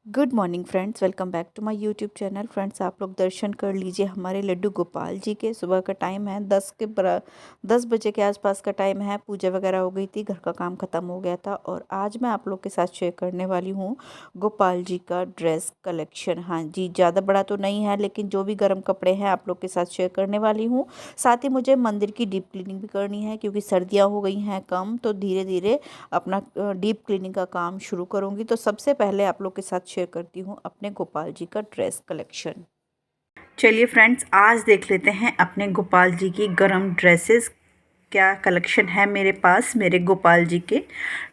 Good morning friends, welcome back to my YouTube channel. Friends, आप लोग दर्शन कर लीजिए हमारे लड्डू गोपाल जी के। सुबह का टाइम है 10 बजे के आसपास का टाइम है। पूजा वगैरह हो गई थी, घर का काम ख़त्म हो गया था और आज मैं आप लोग के साथ शेयर करने वाली हूँ गोपाल जी का ड्रेस कलेक्शन। हाँ जी, ज़्यादा बड़ा तो नहीं है लेकिन जो भी गर्म कपड़े हैं आप लोग के साथ शेयर करने वाली हूँ। साथ ही मुझे मंदिर की डीप क्लीनिंग भी करनी है क्योंकि सर्दियाँ हो गई हैं कम, तो धीरे धीरे अपना डीप क्लीनिंग का काम शुरू करूँगी। तो सबसे पहले आप लोग के साथ शेयर करती हूँ अपने गोपाल जी का ड्रेस कलेक्शन। चलिए फ्रेंड्स, आज देख लेते हैं अपने गोपाल जी की गरम ड्रेसेस क्या कलेक्शन है मेरे पास। मेरे गोपाल जी के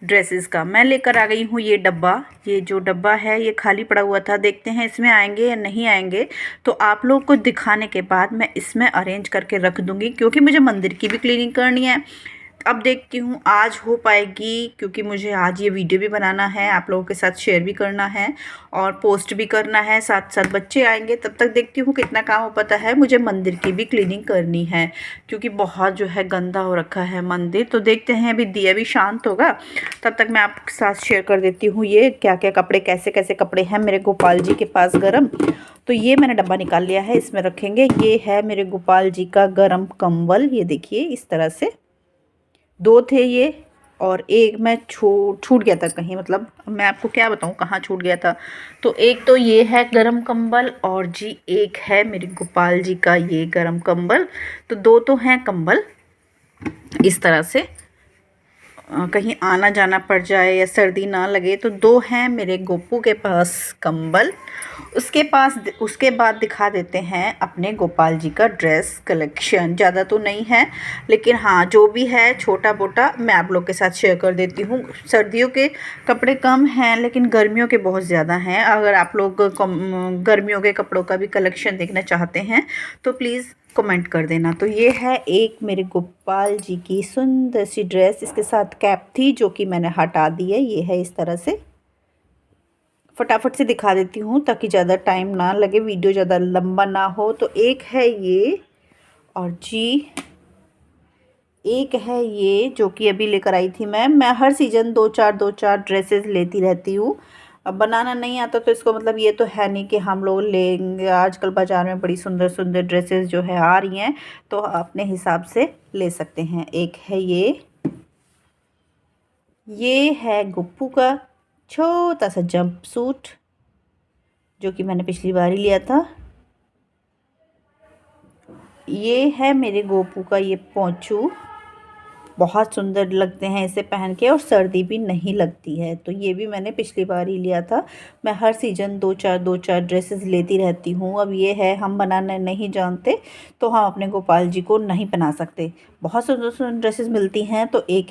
ड्रेसेस का मैं लेकर आ गई हूँ ये डब्बा। ये जो डब्बा है ये खाली पड़ा हुआ था, देखते हैं इसमें आएंगे या नहीं आएंगे। तो आप लोग को दिखाने के बाद मैं इसमें अरेंज करके रख दूँगी क्योंकि मुझे मंदिर की भी क्लीनिंग करनी है। अब देखती हूँ आज हो पाएगी क्योंकि मुझे आज ये वीडियो भी बनाना है, आप लोगों के साथ शेयर भी करना है और पोस्ट भी करना है। साथ साथ बच्चे आएंगे तब तक देखती हूँ कितना काम हो पाता है। मुझे मंदिर की भी क्लीनिंग करनी है क्योंकि बहुत जो है गंदा हो रखा है मंदिर। तो देखते हैं, अभी दिया भी शांत होगा तब तक मैं आपके साथ शेयर कर देती हूँ ये क्या क्या कपड़े, कैसे कैसे कपड़े हैं मेरे गोपाल जी के पास गरम। तो ये मैंने डब्बा निकाल लिया है, इसमें रखेंगे। ये है मेरे गोपाल जी का गरम कंबल, ये देखिए इस तरह से। दो थे ये और एक मैं छूट गया था कहीं, मतलब मैं आपको क्या बताऊं कहाँ छूट गया था। तो एक तो ये है गरम कंबल और जी एक है मेरे गोपाल जी का ये गरम कंबल। तो दो तो हैं कंबल इस तरह से, कहीं आना जाना पड़ जाए या सर्दी ना लगे। तो दो हैं मेरे गोपू के पास कंबल। उसके बाद दिखा देते हैं अपने गोपाल जी का ड्रेस कलेक्शन। ज़्यादा तो नहीं है लेकिन हाँ जो भी है छोटा मोटा मैं आप लोग के साथ शेयर कर देती हूँ। सर्दियों के कपड़े कम हैं लेकिन गर्मियों के बहुत ज़्यादा हैं। अगर आप लोग गर्मियों के कपड़ों का भी कलेक्शन देखना चाहते हैं तो प्लीज़ कमेंट कर देना। तो ये है एक मेरे गोपाल जी की सुंदर सी ड्रेस, इसके साथ कैप थी जो कि मैंने हटा दी है। ये है इस तरह से, फटाफट से दिखा देती हूँ ताकि ज़्यादा टाइम ना लगे, वीडियो ज़्यादा लंबा ना हो। तो एक है ये और जी एक है ये जो कि अभी लेकर आई थी मैं हर सीज़न दो चार ड्रेसेस लेती रहती हूँ। अब बनाना नहीं आता तो इसको मतलब ये तो है नहीं कि हम लोग लेंगे। आजकल बाज़ार में बड़ी सुंदर सुंदर ड्रेसेस जो है आ रही हैं तो अपने हिसाब से ले सकते हैं। एक है ये है गुप्पू का छोटा सा जंप सूट जो कि मैंने पिछली बार ही लिया था। ये है मेरे गोपू का ये पोंचू, बहुत सुंदर लगते हैं इसे पहन के और सर्दी भी नहीं लगती है। तो ये भी मैंने पिछली बार ही लिया था। मैं हर सीज़न दो चार ड्रेसेस लेती रहती हूँ। अब ये है हम बनाना नहीं जानते तो हम अपने गोपाल जी को नहीं पहना सकते। बहुत सुंदर सुंदर ड्रेसेस मिलती हैं। तो एक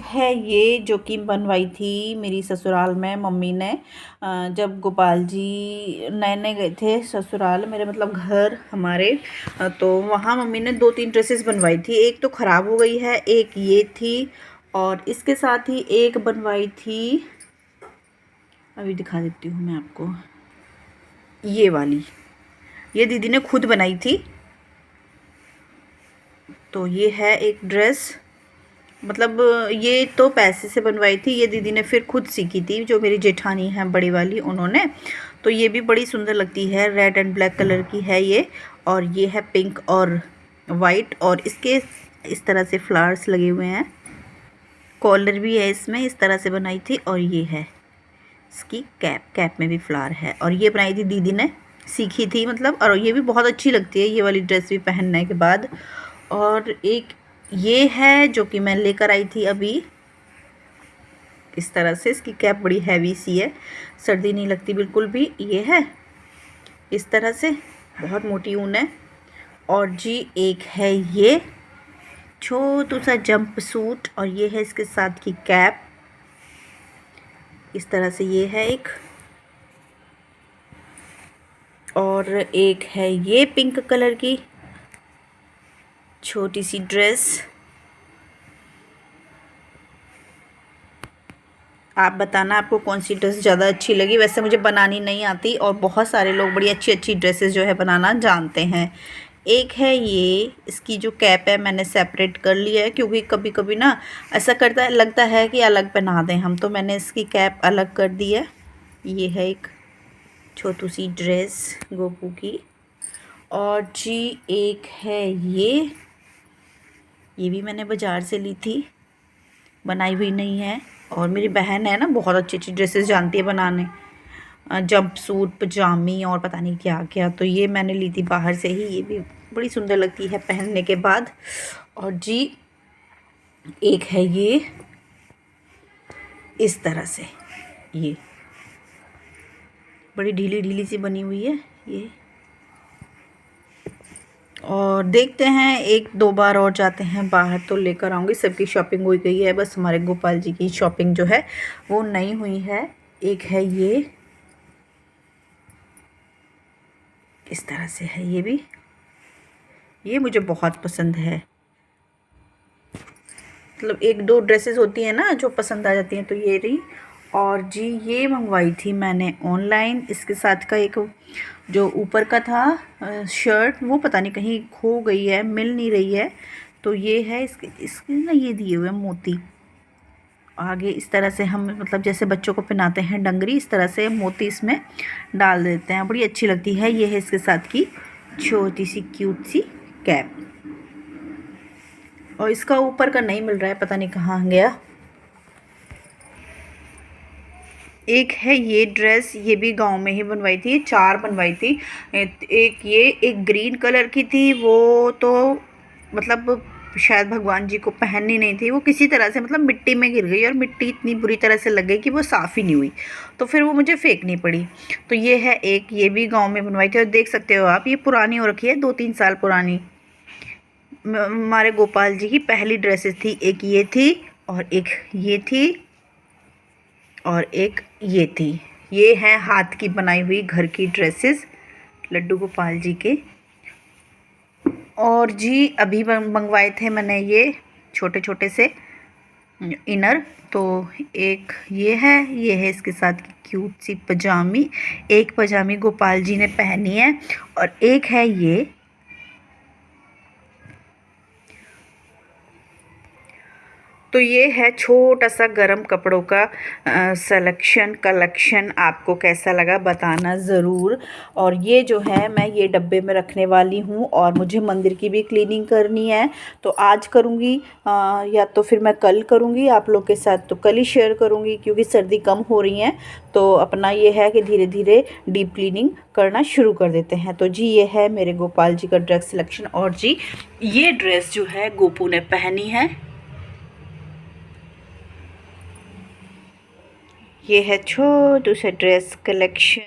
है ये जो कि बनवाई थी मेरी ससुराल में मम्मी ने। जब गोपाल जी नए नए गए थे ससुराल, मेरे मतलब घर हमारे, तो वहाँ मम्मी ने 2-3 ड्रेसेस बनवाई थी। एक तो ख़राब हो गई है, एक ये थी और इसके साथ ही एक बनवाई थी, अभी दिखा देती हूँ मैं आपको, ये वाली। ये दीदी ने खुद बनाई थी। तो ये है एक ड्रेस, मतलब ये तो पैसे से बनवाई थी, ये दीदी ने फिर खुद सीखी थी, जो मेरी जेठानी है बड़ी वाली उन्होंने। तो ये भी बड़ी सुंदर लगती है, रेड एंड ब्लैक कलर की है ये। और ये है पिंक और वाइट और इसके इस तरह से फ्लावर्स लगे हुए हैं। कॉलर भी है इसमें, इस तरह से बनाई थी। और ये है इसकी कैप में भी फ्लावर है और ये बनाई थी दीदी ने, सीखी थी मतलब। और ये भी बहुत अच्छी लगती है ये वाली ड्रेस भी पहनने के बाद। और एक ये है जो कि मैं लेकर आई थी अभी, इस तरह से। इसकी कैप बड़ी हैवी सी है, सर्दी नहीं लगती बिल्कुल भी। ये है इस तरह से, बहुत मोटी ऊन है। और जी एक है ये छोटू सा जंप सूट और ये है इसके साथ की कैप, इस तरह से ये है एक। और एक है ये पिंक कलर की छोटी सी ड्रेस। आप बताना आपको कौन सी ड्रेस ज़्यादा अच्छी लगी। वैसे मुझे बनानी नहीं आती और बहुत सारे लोग बड़ी अच्छी अच्छी ड्रेसेस जो है बनाना जानते हैं। एक है ये, इसकी जो कैप है मैंने सेपरेट कर लिया है, क्योंकि कभी कभी ना ऐसा लगता है कि अलग पहना दें हम, तो मैंने इसकी कैप अलग कर दी है। ये है एक छोटी सी ड्रेस गोपू की। और जी एक है ये भी मैंने बाज़ार से ली थी, बनाई हुई नहीं है। और मेरी बहन है ना, बहुत अच्छी अच्छी ड्रेसेस जानती है बनाने, जंप सूट, पजामी और पता नहीं क्या क्या, तो ये मैंने ली थी बाहर से ही। ये भी बड़ी सुंदर लगती है पहनने के बाद। और जी एक है ये इस तरह से, ये बड़ी ढीली ढीली सी बनी हुई है ये। और देखते हैं, एक दो बार और जाते हैं बाहर तो लेकर आऊँगी। सबकी शॉपिंग हो गई है, बस हमारे गोपाल जी की शॉपिंग जो है वो नहीं हुई है। एक है ये इस तरह से है, ये मुझे बहुत पसंद है। मतलब एक दो ड्रेसेस होती हैं ना जो पसंद आ जाती हैं, तो ये रही। और जी ये मंगवाई थी मैंने ऑनलाइन। इसके साथ का एक जो ऊपर का था शर्ट, वो पता नहीं कहीं खो गई है, मिल नहीं रही है। तो ये है इसके ना ये दिए हुए मोती आगे, इस तरह से हम मतलब जैसे बच्चों को पहनाते हैं डंगरी, इस तरह से मोती इसमें डाल देते हैं, बड़ी अच्छी लगती है। ये है इसके साथ की छोटी सी क्यूट सी कैप। और इसका ऊपर का नहीं मिल रहा है, पता नहीं कहाँ गया। एक है ये ड्रेस, ये भी गांव में ही बनवाई थी, 4 बनवाई थी। एक ग्रीन कलर की थी, वो तो मतलब शायद भगवान जी को पहननी नहीं थी, वो किसी तरह से मतलब मिट्टी में गिर गई, और मिट्टी इतनी बुरी तरह से लग गई कि वो साफ़ ही नहीं हुई, तो फिर वो मुझे फेंकनी पड़ी। तो ये है एक, ये भी गांव में बनवाई थी। और देख सकते हो आप, ये पुरानी हो रखी है, 2-3 साल पुरानी। हमारे गोपाल जी की पहली ड्रेसेस थी। एक ये थी, और एक ये थी, और एक ये थी। ये हैं हाथ की बनाई हुई घर की ड्रेसेस लड्डू गोपाल जी के। और जी अभी मंगवाए थे मैंने ये छोटे छोटे से इनर। तो एक ये है इसके साथ की क्यूट सी पजामी। एक पजामी गोपाल जी ने पहनी है, और एक है ये। तो ये है छोटा सा गरम कपड़ों का कलेक्शन। आपको कैसा लगा बताना ज़रूर। और ये जो है मैं ये डब्बे में रखने वाली हूँ, और मुझे मंदिर की भी क्लीनिंग करनी है, तो आज करूँगी या तो फिर मैं कल करूँगी आप लोग के साथ, तो कल ही शेयर करूँगी, क्योंकि सर्दी कम हो रही है। तो अपना ये है कि धीरे धीरे डीप क्लीनिंग करना शुरू कर देते हैं। तो जी ये है मेरे गोपाल जी का ड्रेस सिलेक्शन। और जी ये ड्रेस जो है गोपू ने पहनी है, ये है छोटू सा ड्रेस कलेक्शन।